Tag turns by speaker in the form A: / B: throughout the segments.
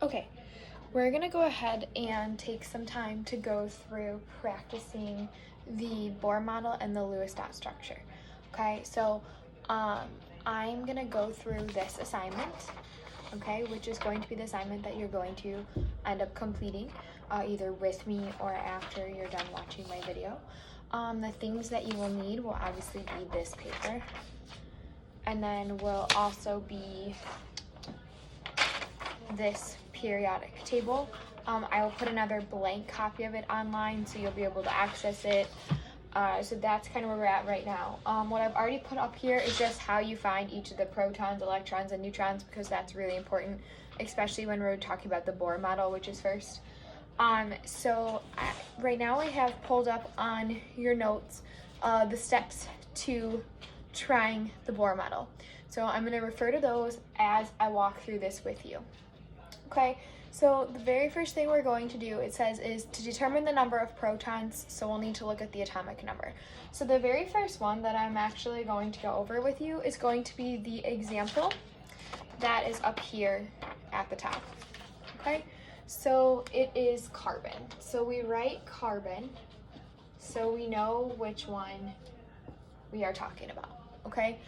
A: Okay, we're gonna go ahead and take some time to go through practicing the Bohr model and the Lewis dot structure. Okay, so I'm gonna go through this assignment, okay, which is going to be the assignment that you're going to end up completing either with me or after you're done watching my video. The things that you will need will obviously be this paper, and then will also be this periodic table. I will put another blank copy of it online so you'll be able to access it. So that's kind of where we're at right now. What I've already put up here is just how you find each of the protons, electrons, and neutrons, because that's really important, especially when we're talking about the Bohr model, which is first. Right now I have pulled up on your notes the steps to trying the Bohr model. So I'm going to refer to those as I walk through this with you. Okay, so the very first thing we're going to do, it says, is to determine the number of protons, so we'll need to look at the atomic number. So the very first one that I'm actually going to go over with you is going to be the example that is up here at the top. Okay, so it is carbon. So we write carbon so we know which one we are talking about, okay?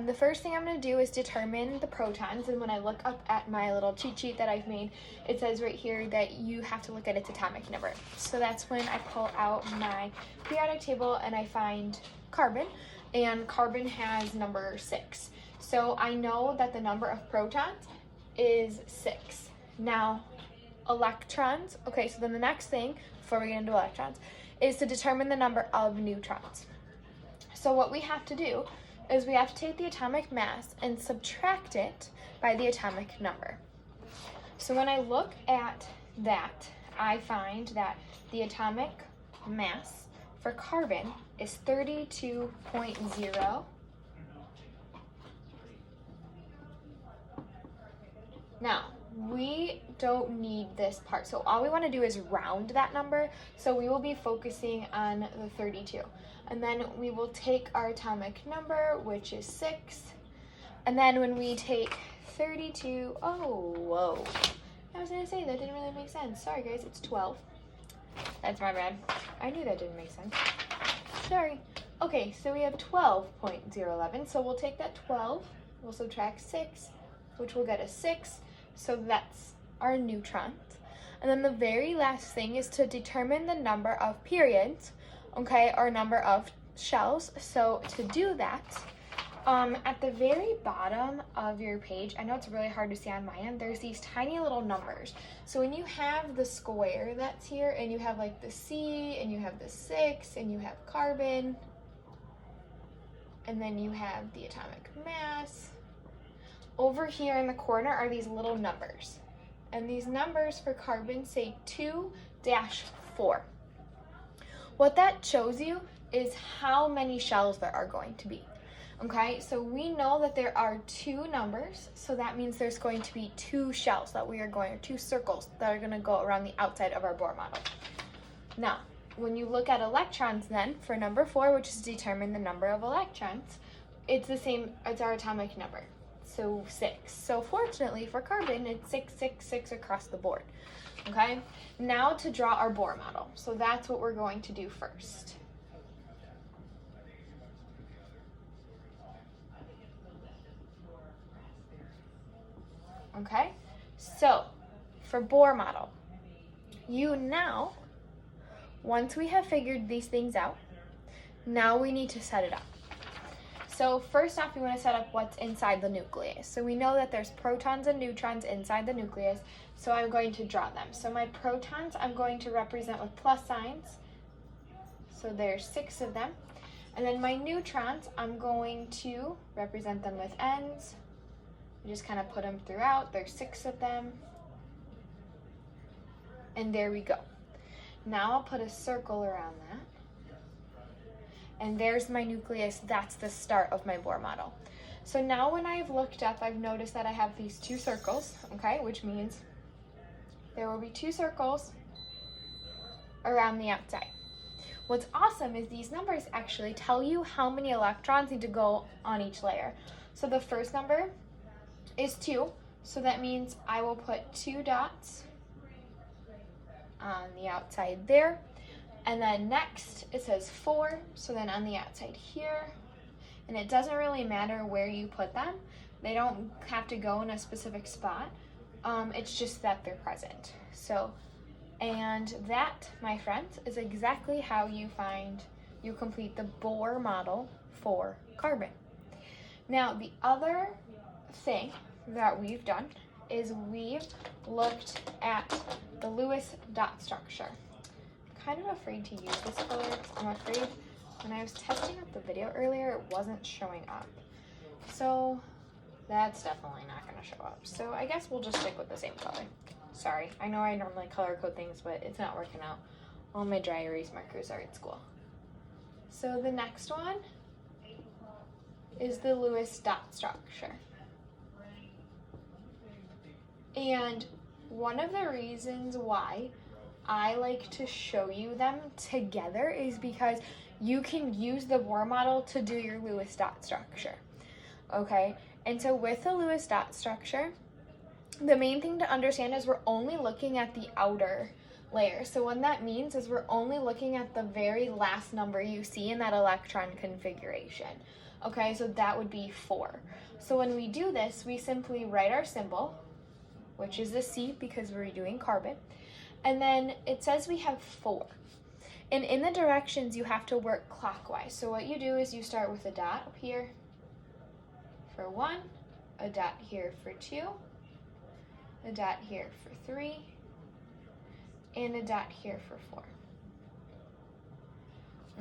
A: The first thing I'm going to do is determine the protons, and when I look up at my little cheat sheet that I've made, it says right here that you have to look at its atomic number. So that's when I pull out my periodic table and I find carbon, and carbon has number 6. So I know that the number of protons is 6. Now, electrons, okay, so then the next thing, before we get into electrons, is to determine the number of neutrons. So what we have to do is we have to take the atomic mass and subtract it by the atomic number. So when I look at that, I find that the atomic mass for carbon is 32.0. Now, we don't need this part, so all we want to do is round that number, so we will be focusing on the 32. And then we will take our atomic number, which is 6, and then when we take 32, oh, whoa, I was going to say that didn't really make sense. Sorry guys, it's 12. That's my bad. I knew that didn't make sense. Sorry. Okay, so we have 12.011, so we'll take that 12, we'll subtract 6, which will get us 6, so that's our neutrons. And then the very last thing is to determine the number of periods, okay, or number of shells. So to do that, at the very bottom of your page, I know it's really hard to see on my end, there's these tiny little numbers. So when you have the square that's here, and you have like the C, and you have the 6, and you have carbon, and then you have the atomic mass, over here in the corner are these little numbers. And these numbers for carbon say 2-4. What that shows you is how many shells there are going to be. Okay, so we know that there are 2 numbers, so that means there's going to be 2 shells that we are going, or 2 circles that are going to go around the outside of our Bohr model. Now, when you look at electrons then, for number 4, which is determine the number of electrons, it's the same, it's our atomic number, so 6. So fortunately for carbon, it's 6, 6, 6 across the board. Okay, now to draw our Bohr model. So that's what we're going to do first. Okay, so for Bohr model, once we have figured these things out, now we need to set it up. So first off, we want to set up what's inside the nucleus. So we know that there's protons and neutrons inside the nucleus, so I'm going to draw them. So my protons I'm going to represent with plus signs, so there's 6 of them. And then my neutrons, I'm going to represent them with N's. I just kind of put them throughout, there's 6 of them. And there we go. Now I'll put a circle around that. And there's my nucleus, that's the start of my Bohr model. So now when I've looked up, I've noticed that I have these 2 circles, okay, which means there will be 2 circles around the outside. What's awesome is these numbers actually tell you how many electrons need to go on each layer. So the first number is 2, So that means I will put 2 dots on the outside there. And then next it says 4, so then on the outside here. And it doesn't really matter where you put them. They don't have to go in a specific spot. It's just that they're present. So, and that, my friends, is exactly how you complete the Bohr model for carbon. Now, the other thing that we've done is we've looked at the Lewis dot structure. I'm kind of afraid to use this color. I'm afraid when I was testing out the video earlier, it wasn't showing up. So that's definitely not going to show up. So I guess we'll just stick with the same color. Sorry, I know I normally color code things, but it's not working out. All my dry erase markers are at school. So the next one is the Lewis dot structure. And one of the reasons why I like to show you them together is because you can use the Bohr model to do your Lewis dot structure. Okay, and so with the Lewis dot structure, the main thing to understand is we're only looking at the outer layer. So what that means is we're only looking at the very last number you see in that electron configuration. Okay, so that would be 4. So when we do this, we simply write our symbol, which is the C because we're doing carbon, and then it says we have 4. And in the directions, you have to work clockwise. So what you do is you start with a dot up here for 1, a dot here for 2, a dot here for 3, and a dot here for 4.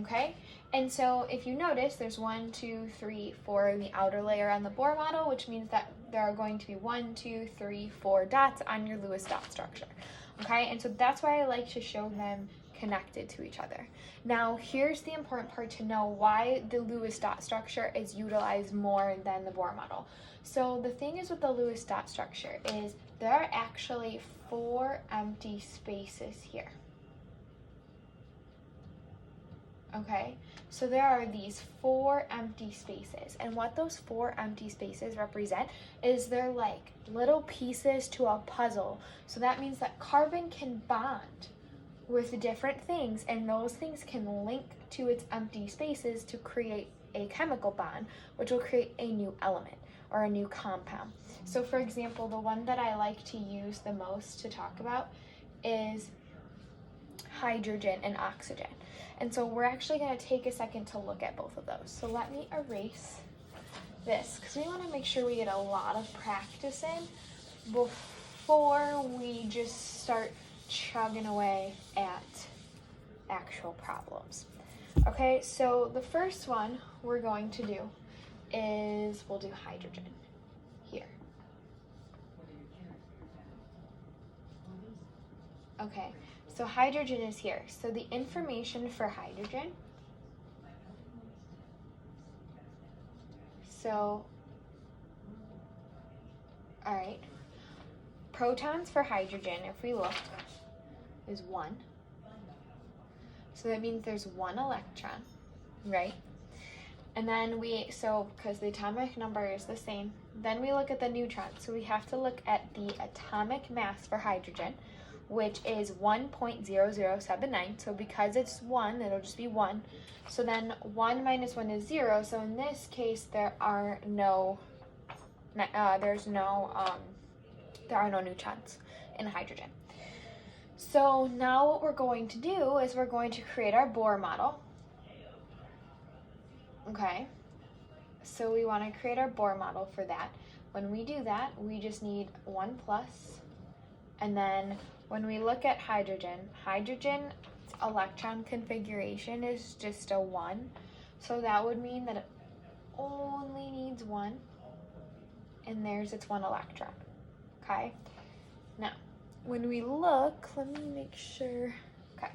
A: Okay, and so if you notice, there's 1, 2, 3, 4 in the outer layer on the Bohr model, which means that there are going to be 1, 2, 3, 4 dots on your Lewis dot structure. Okay, and so that's why I like to show them connected to each other. Now, here's the important part to know why the Lewis dot structure is utilized more than the Bohr model. So the thing is with the Lewis dot structure is there are actually 4 empty spaces here. Okay, so there are these 4 empty spaces, and what those 4 empty spaces represent is they're like little pieces to a puzzle. So that means that carbon can bond with different things, and those things can link to its empty spaces to create a chemical bond, which will create a new element or a new compound. So for example, the one that I like to use the most to talk about is hydrogen and oxygen. And so we're actually going to take a second to look at both of those. So let me erase this because we want to make sure we get a lot of practice in before we just start chugging away at actual problems. Okay, so the first one we're going to do is we'll do hydrogen here. Okay, so hydrogen is here. So the information for hydrogen, so, all right, protons for hydrogen, if we look, is 1. So that means there's 1 electron, right? And then because the atomic number is the same, then we look at the neutrons. So we have to look at the atomic mass for hydrogen, which is 1.0079. So because it's 1, it'll just be 1. So then 1 minus 1 is 0. So in this case, there are no neutrons in hydrogen. So now what we're going to do is we're going to create our Bohr model. Okay, so we want to create our Bohr model for that. When we do that, we just need 1 plus, and then when we look at hydrogen electron configuration is just a 1, so that would mean that it only needs 1, and there's its 1 electron. Okay, now when we look, let me make sure. Okay,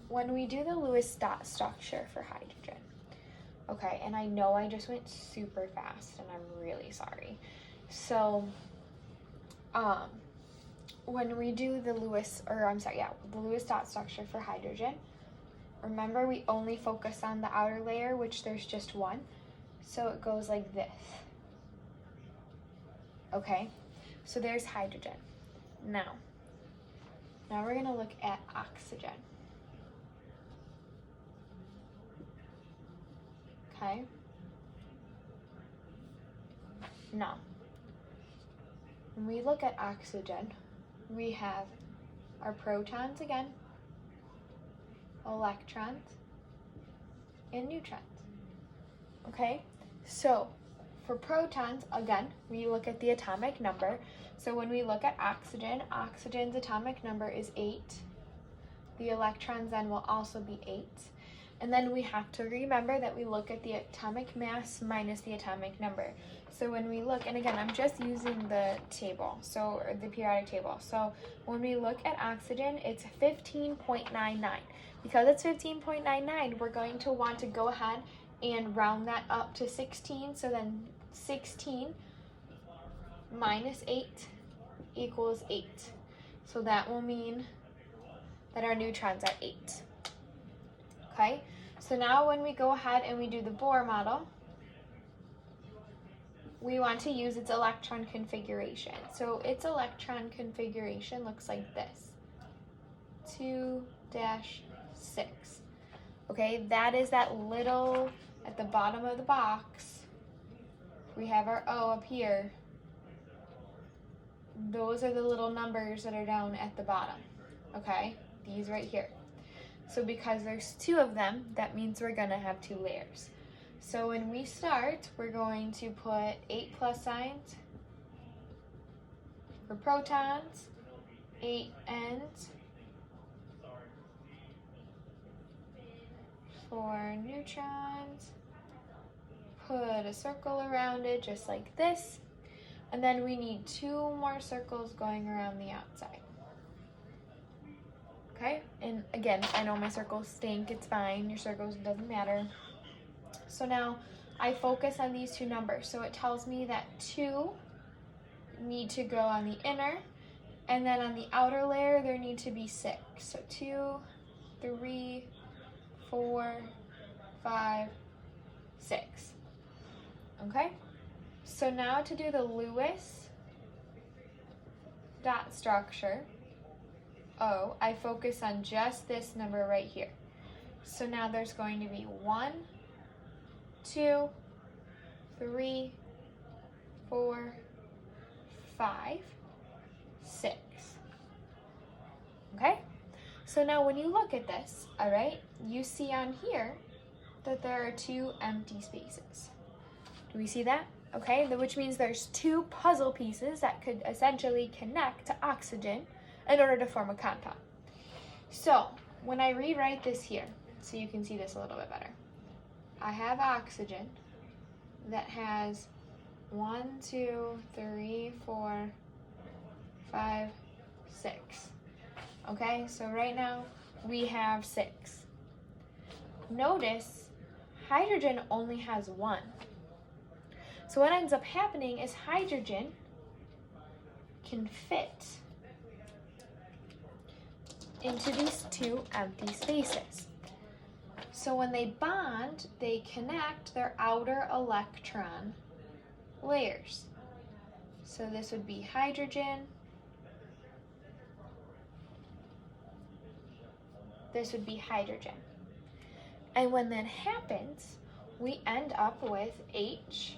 A: when we do the Lewis dot structure for hydrogen, okay, and I know I just went super fast and I'm really sorry. So when we do the Lewis dot structure for hydrogen, remember we only focus on the outer layer, which there's just 1. So it goes like this. Okay, so there's hydrogen. Now we're gonna look at oxygen. Okay. Now, when we look at oxygen, we have our protons again, electrons, and neutrons. Okay, so for protons, again, we look at the atomic number. So when we look at oxygen, oxygen's atomic number is 8. The electrons then will also be 8. And then we have to remember that we look at the atomic mass minus the atomic number. So when we look, and again, I'm just using the table, or the periodic table. So when we look at oxygen, it's 15.99. Because it's 15.99, we're going to want to go ahead and round that up to 16. So then 16 minus 8 equals 8. So that will mean that our neutrons are 8. Okay, so now when we go ahead and we do the Bohr model, we want to use its electron configuration. So its electron configuration looks like this, 2-6. Okay, that is that little, at the bottom of the box, we have our O up here. Those are the little numbers that are down at the bottom, okay? These right here. So because there's 2 of them, that means we're gonna have 2 layers. So when we start, we're going to put 8 plus signs for protons, 8 ends for neutrons, put a circle around it just like this, and then we need 2 more circles going around the outside. Okay, and again, I know my circles stink, it's fine, your circles, it doesn't matter. So now I focus on these 2 numbers. So it tells me that 2 need to go on the inner, and then on the outer layer there need to be 6. So 2, 3, 4, 5, 6. Okay, so now to do the Lewis dot structure, O, I focus on just this number right here. So now there's going to be 1, 2, 3, 4, 5, 6. Okay? So now when you look at this, all right, you see on here that there are 2 empty spaces. Do we see that? Okay, which means there's 2 puzzle pieces that could essentially connect to oxygen in order to form a compound. So when I rewrite this here, so you can see this a little bit better, I have oxygen that has 1, 2, 3, 4, 5, 6. Okay, so right now we have 6. Notice hydrogen only has 1. So what ends up happening is hydrogen can fit into these 2 empty spaces. So when they bond, they connect their outer electron layers. So this would be hydrogen. This would be hydrogen. And when that happens, we end up with H,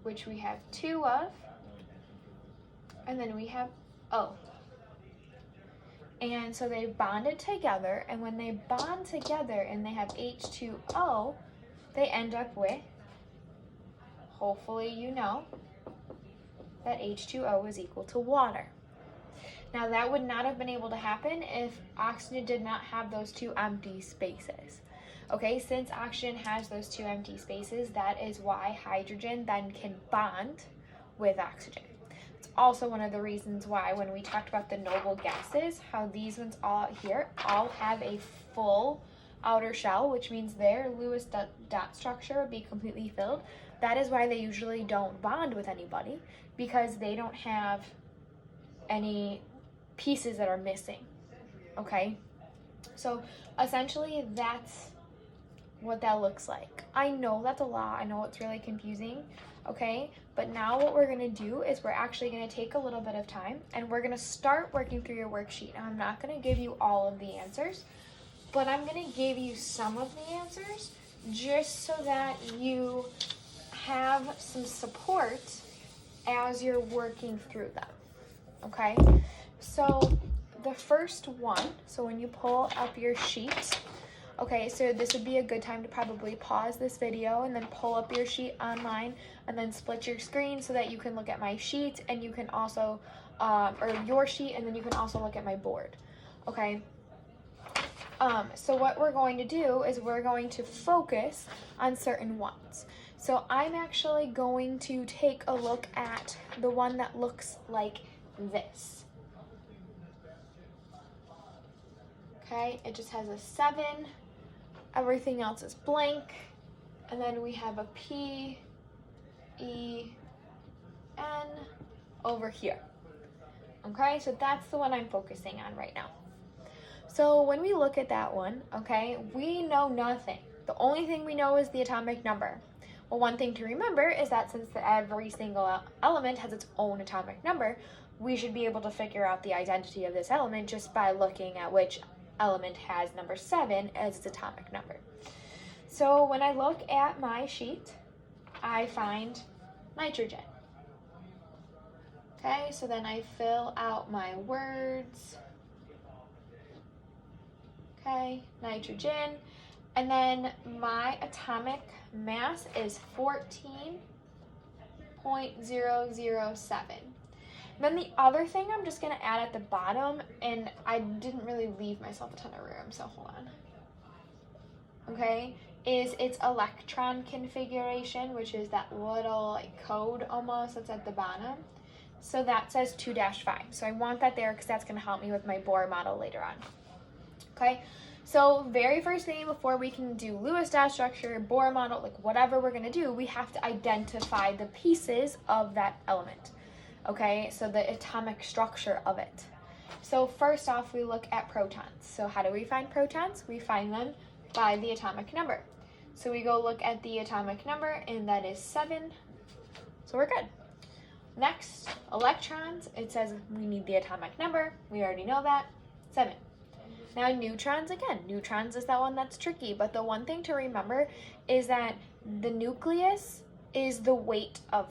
A: which we have 2 of, and then we have O. And so they bonded together, and when they bond together and they have H2O, they end up with, hopefully you know, that H2O is equal to water. Now that would not have been able to happen if oxygen did not have those 2 empty spaces. Okay, since oxygen has those 2 empty spaces, that is why hydrogen then can bond with oxygen. It's also one of the reasons why when we talked about the noble gases, how these ones all here all have a full outer shell, which means their Lewis dot structure would be completely filled. That is why they usually don't bond with anybody, because they don't have any pieces that are missing. Okay, so essentially that's what that looks like. I know that's a lot. I know it's really confusing, okay? But now what we're gonna do is we're actually gonna take a little bit of time and we're gonna start working through your worksheet. Now, I'm not gonna give you all of the answers, but I'm gonna give you some of the answers just so that you have some support as you're working through them, okay? So the first one, so when you pull up your sheet, okay, so this would be a good time to probably pause this video and then pull up your sheet online and then split your screen so that you can look at my sheet and you can also, or your sheet, and then you can also look at my board, okay? So what we're going to do is we're going to focus on certain ones. So I'm actually going to take a look at the one that looks like this. Okay, it just has a 7. Everything else is blank. And then we have a P, E, N over here. Okay, so that's the one I'm focusing on right now. So when we look at that one, okay, we know nothing. The only thing we know is the atomic number. Well, one thing to remember is that since every single element has its own atomic number, we should be able to figure out the identity of this element just by looking at which element has number 7 as its atomic number. So when I look at my sheet, I find nitrogen. Okay, so then I fill out my words. Okay, nitrogen. And then my atomic mass is 14.007. Then the other thing I'm just going to add at the bottom, and I didn't really leave myself a ton of room, so hold on. Okay, is its electron configuration, which is that little like code almost that's at the bottom. So that says 2-5. So I want that there because that's going to help me with my Bohr model later on. Okay, so very first thing before we can do Lewis dot structure, Bohr model, like whatever we're going to do, we have to identify the pieces of that element. Okay, so the atomic structure of it. So first off, we look at protons. So how do we find protons? We find them by the atomic number. So we go look at the atomic number, and that is 7. So we're good. Next, electrons. It says we need the atomic number. We already know that, 7. Now neutrons, again, neutrons is that one that's tricky, but the one thing to remember is that the nucleus is the weight of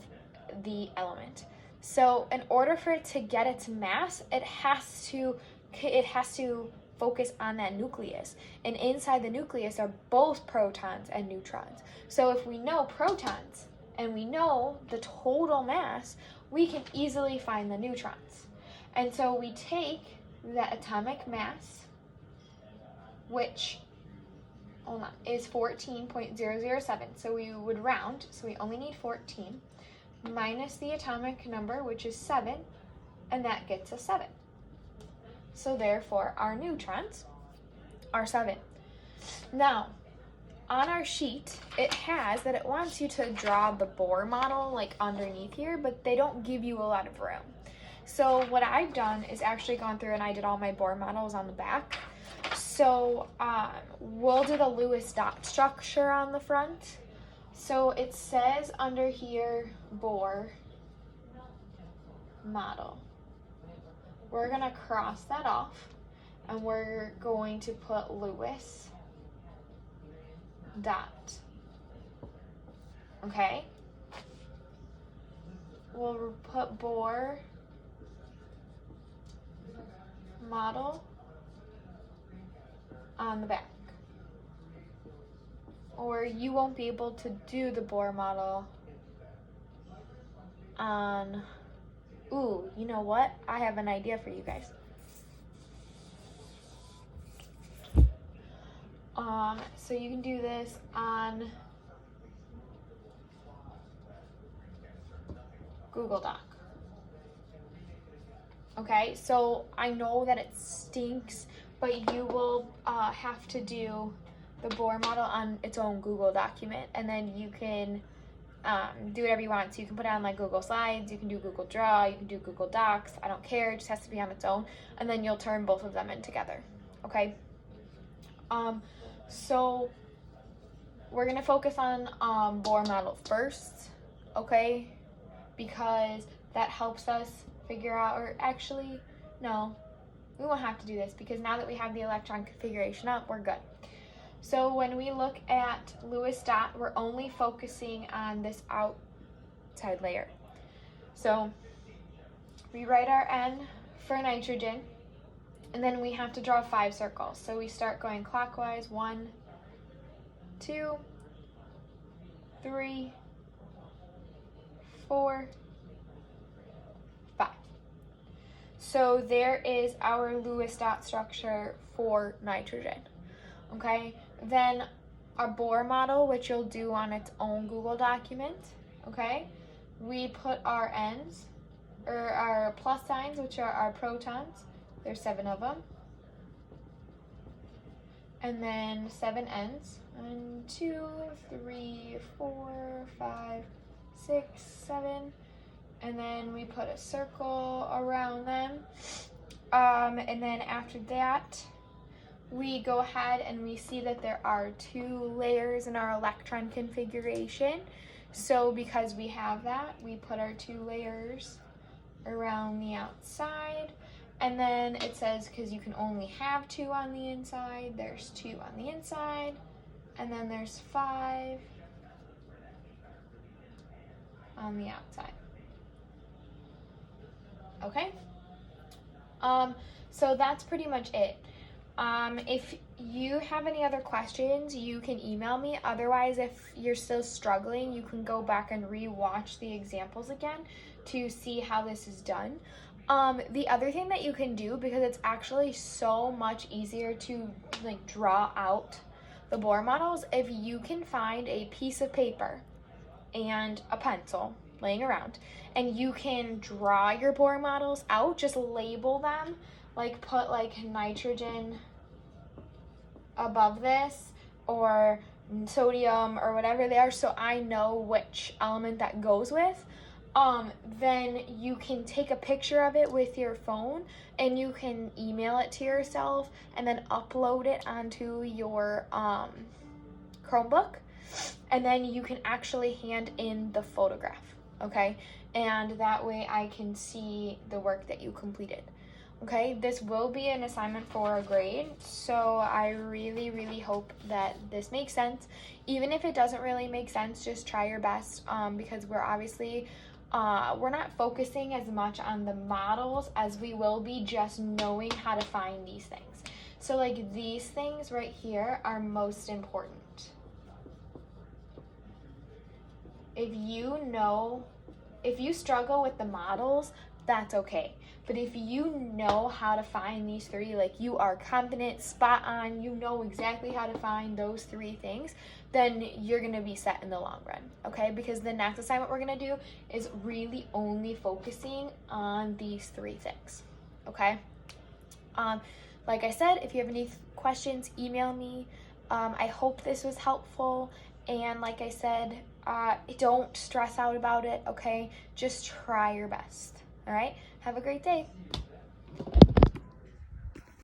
A: the element. So in order for it to get its mass, it has to focus on that nucleus. And inside the nucleus are both protons and neutrons. So if we know protons and we know the total mass, we can easily find the neutrons. And so we take the atomic mass, which is 14.007. So we would round, so we only need 14, minus the atomic number, which is 7, and that gets us 7. So therefore, our neutrons are 7. Now, on our sheet, it has that it wants you to draw the Bohr model like underneath here, but they don't give you a lot of room. So what I've done is actually gone through and I did all my Bohr models on the back. So we'll do the Lewis dot structure on the front. So it says under here, Bohr model. We're going to cross that off and we're going to put Lewis dot. Okay? We'll put Bohr model on the back. Or you won't be able to do the Bohr model on, ooh, you know what? I have an idea for you guys. So you can do this on Google Doc. Okay, so I know that it stinks, but you will have to do the Bohr model on its own Google document, and then you can do whatever you want. So you can put it on like Google Slides, you can do Google Draw, you can do Google Docs. I don't care, it just has to be on its own, and then you'll turn both of them in together. Okay. So we're gonna focus on Bohr model first, okay? Because that helps us figure out, or actually, no, we won't have to do this because now that we have the electron configuration up, we're good. So when we look at Lewis dot, we're only focusing on this outside layer. So we write our N for nitrogen, and then we have to draw 5 circles. So we start going clockwise, 1, 2, 3, 4, 5. So there is our Lewis dot structure for nitrogen, okay? Then our Bohr model, which you'll do on its own Google document, okay? We put our N's, or our plus signs, which are our protons. There's 7 of them. And then 7 N's. 1, 2, 3, 4, 5, 6, 7. And then we put a circle around them. And then after that, we go ahead and we see that there are 2 layers in our electron configuration. So because we have that, we put our 2 layers around the outside. And then it says, because you can only have 2 on the inside, there's 2 on the inside. And then there's 5 on the outside. Okay? So that's pretty much it. If you have any other questions, you can email me. Otherwise, if you're still struggling, you can go back and re-watch the examples again to see how this is done. The other thing that you can do, because it's actually so much easier to like draw out the Bohr models, if you can find a piece of paper and a pencil laying around, and you can draw your Bohr models out, just label them, like put like nitrogen above this or sodium or whatever they are, so I know which element that goes with. Then you can take a picture of it with your phone and you can email it to yourself and then upload it onto your Chromebook, and then you can actually hand in the photograph, okay? And that way I can see the work that you completed. Okay, this will be an assignment for a grade, so I really, really hope that this makes sense. Even if it doesn't really make sense, just try your best, because we're obviously, we're not focusing as much on the models as we will be just knowing how to find these things. So like these things right here are most important. If you struggle with the models, that's okay. But if you know how to find these 3, like you are confident, spot on, you know exactly how to find those 3 things, then you're gonna be set in the long run, okay? Because the next assignment we're gonna do is really only focusing on these 3 things, okay? Like I said, if you have any questions, email me. I hope this was helpful. And like I said, don't stress out about it, okay? Just try your best, all right? Have a great day.